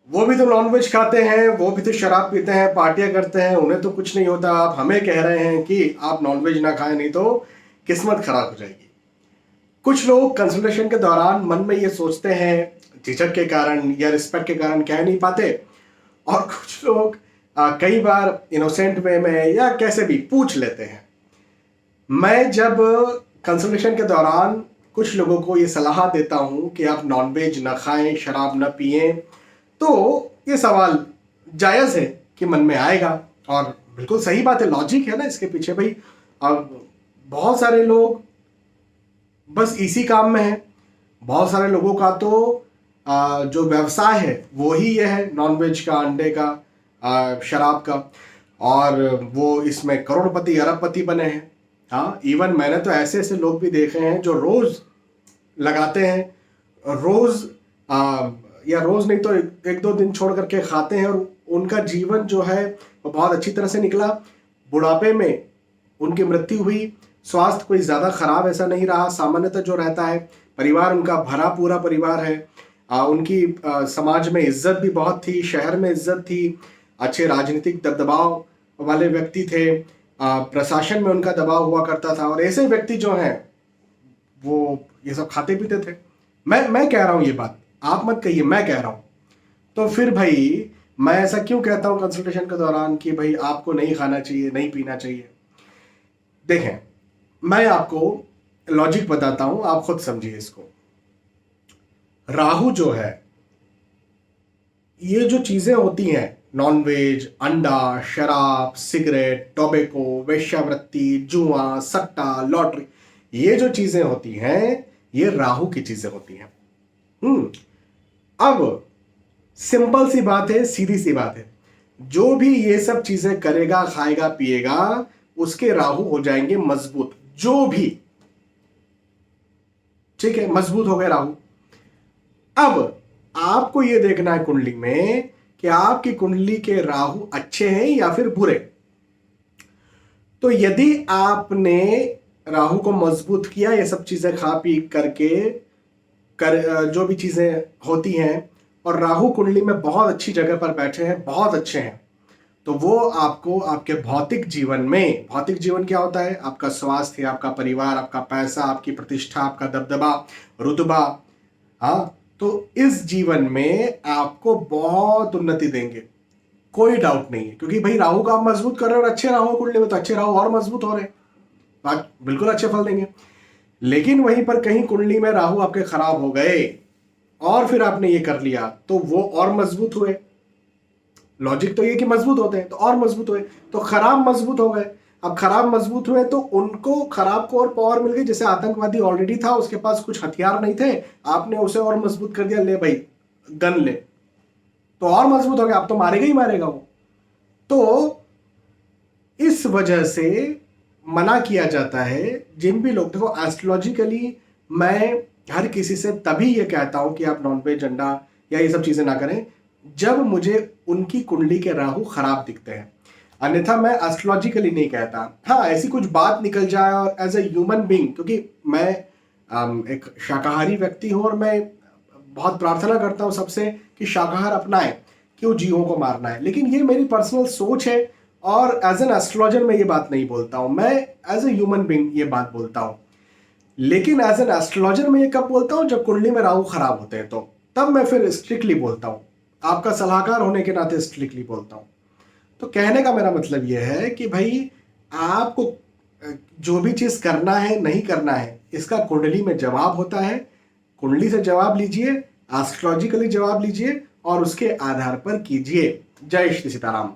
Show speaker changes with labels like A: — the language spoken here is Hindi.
A: वो भी तो नॉनवेज खाते हैं, वो भी तो शराब पीते हैं, पार्टियां करते हैं, उन्हें तो कुछ नहीं होता। आप हमें कह रहे हैं कि आप नॉनवेज ना खाएं नहीं तो किस्मत खराब हो जाएगी। कुछ लोग कंसल्टेशन के दौरान मन में ये सोचते हैं, झिझक के कारण या रिस्पेक्ट के कारण कह नहीं पाते, और कुछ लोग कई बार इनोसेंट वे में या कैसे भी पूछ लेते हैं। मैं जब कंसल्टेशन के दौरान कुछ लोगों को ये सलाह देता हूं कि आप नॉनवेज ना खाएं, शराब ना पिएं, तो ये सवाल जायज़ है कि मन में आएगा, और बिल्कुल सही बात है, लॉजिक है ना इसके पीछे भाई। अब बहुत सारे लोग बस इसी काम में हैं। बहुत सारे लोगों का तो जो व्यवसाय है वो ही ये है, नॉनवेज का, अंडे का, शराब का, और वो इसमें करोड़पति अरबपति बने हैं। हाँ, इवन मैंने तो ऐसे ऐसे लोग भी देखे हैं जो रोज लगाते हैं, रोज या रोज नहीं तो एक दो दिन छोड़ करके खाते हैं, और उनका जीवन जो है वो बहुत अच्छी तरह से निकला। बुढ़ापे में उनकी मृत्यु हुई, स्वास्थ्य कोई ज़्यादा खराब ऐसा नहीं रहा, सामान्यतः जो रहता है। परिवार उनका भरा पूरा परिवार है। उनकी समाज में इज्जत भी बहुत थी, शहर में इज्जत थी, अच्छे राजनीतिक दबदबाव वाले व्यक्ति थे, प्रशासन में उनका दबाव हुआ करता था, और ऐसे व्यक्ति जो हैं वो ये सब खाते पीते थे। मैं कह रहा हूँ ये बात, आप मत कहिए, मैं कह रहा हूँ। तो फिर भाई मैं ऐसा क्यों कहता हूँ कंसल्टेशन के दौरान कि भाई आपको नहीं खाना चाहिए, नहीं पीना चाहिए? देखें, मैं आपको लॉजिक बताता हूं, आप खुद समझिए इसको। राहु जो है, ये जो चीजें होती हैं, नॉनवेज, अंडा, शराब, सिगरेट, टोबैको, वेश्यावृत्ति, जुआ, सट्टा, लॉटरी, ये जो चीजें होती हैं ये राहु की चीजें होती हैं। अब सिंपल सी बात है, सीधी सी बात है, जो भी ये सब चीजें करेगा, खाएगा, पिएगा, उसके राहु हो जाएंगे मजबूत। जो भी, ठीक है, मजबूत हो गए राहु। अब आपको यह देखना है कुंडली में कि आपकी कुंडली के राहु अच्छे हैं या फिर बुरे। तो यदि आपने राहु को मजबूत किया, ये सब चीजें खा पी करके जो भी चीजें होती हैं, और राहु कुंडली में बहुत अच्छी जगह पर बैठे हैं, बहुत अच्छे हैं, तो वो आपको आपके भौतिक जीवन में, भौतिक जीवन क्या होता है? आपका स्वास्थ्य, आपका परिवार, आपका पैसा, आपकी प्रतिष्ठा, आपका दबदबा, रुतबा, हाँ, तो इस जीवन में आपको बहुत उन्नति देंगे, कोई डाउट नहीं है। क्योंकि भाई राहु का आप मजबूत कर रहे हो, और अच्छे राहु कुंडली में, तो अच्छे राहु और मजबूत हो रहे हैं, बात बिल्कुल अच्छे फल देंगे। लेकिन वहीं पर कहीं कुंडली में राहु आपके खराब हो गए और फिर आपने ये कर लिया, तो वो और मजबूत हुए। लॉजिक तो ये कि मजबूत होते हैं, तो और मजबूत हुए, तो खराब मजबूत हो गए। अब खराब मजबूत हुए तो उनको, खराब को और पावर मिल गई। जैसे आतंकवादी ऑलरेडी था, उसके पास कुछ हथियार नहीं थे, आपने उसे और मजबूत कर दिया, ले भाई गन ले, तो और मजबूत हो गया, अब तो मारेगा ही मारेगा वो। तो इस वजह से मना किया जाता है जिन भी लोग, देखो एस्ट्रोलॉजिकली मैं हर किसी से तभी ये कहता हूं कि आप नॉनवेज, अंडा या ये सब चीजें ना करें जब मुझे उनकी कुंडली के राहु खराब दिखते हैं, अन्यथा मैं एस्ट्रोलॉजिकली नहीं कहता। हाँ, ऐसी कुछ बात निकल जाए और एज ए ह्यूमन बीइंग, क्योंकि मैं एक शाकाहारी व्यक्ति हूं और मैं बहुत प्रार्थना करता हूं सबसे कि शाकाहार अपनाएं, क्यों जीवों को मारना है। लेकिन ये मेरी पर्सनल सोच है, और एज एन एस्ट्रोलॉजर मैं ये बात नहीं बोलता हूं, मैं एज ए ह्यूमन बीइंग ये बात बोलता हूं। लेकिन एज एन एस्ट्रोलॉजर मैं ये कब बोलता हूं? जब कुंडली में राहु खराब होते हैं, तो तब मैं फिर स्ट्रिक्टली बोलता हूं, आपका सलाहकार होने के नाते स्ट्रिक्टली बोलता हूं। तो कहने का मेरा मतलब यह है कि भाई आपको जो भी चीज करना है, नहीं करना है, इसका कुंडली में जवाब होता है। कुंडली से जवाब लीजिए, एस्ट्रोलॉजिकली जवाब लीजिए, और उसके आधार पर कीजिए। जय श्री सीताराम।